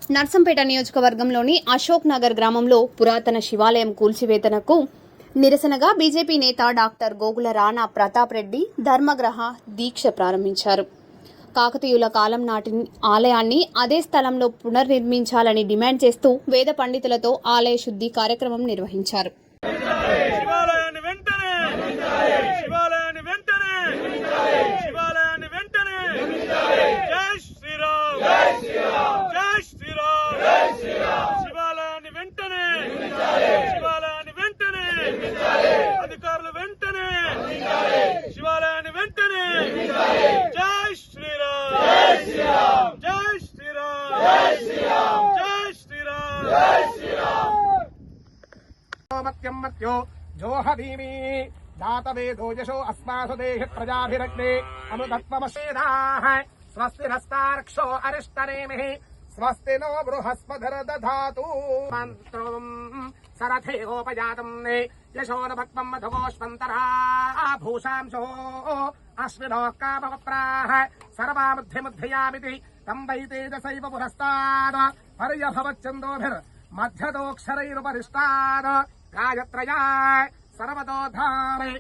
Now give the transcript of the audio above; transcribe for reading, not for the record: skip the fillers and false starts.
నర్సంపేట నియోజకవర్గంలోని అశోక్ నగర్ గ్రామంలో పురాతన శివాలయం కూల్చివేతనకు నిరసనగా బీజేపీ నేత డాక్టర్ గోగుల రాణా ప్రతాప్ రెడ్డి ధర్మగ్రహ దీక్ష ప్రారంభించారు. కాకతీయుల కాలం నాటి ఆలయాన్ని అదే స్థలంలో పునర్నిర్మించాలని డిమాండ్ చేస్తూ వేద పండితులతో ఆలయ శుద్ధి కార్యక్రమం నిర్వహించారు. అధికారులు వెంటనే శివాలయాన్ని వెంటనే జై శ్రీరామ్ జై శ్రీరామ్ జై శ్రీరామ్ జై శ్రీరామ్ మత్యం మత్యో జోహదీమి జాతవేదో యశో అస్మాసు దేహి ప్రజాభిరగ్నే అమృతత్వమసేదాః స్వస్తి నస్తార్క్షో అరిష్టనేమిః స్వస్తి నో బృహస్పతిర్దధాతు మంత్రం సరథేగోపజాతం యశోన భక్తం మధుగోష్మంతరా భూషాంశో అశ్వినో కామవప్రాః సర్వాముద్ధిముద్ధ్యామితి తం వై తేజసైవ పురస్తాద్ పర్యభవచ్చందోభిర్మధ్యదోక్షరైరుపరిష్టాద్ గాయత్రయా సర్వతో ధారే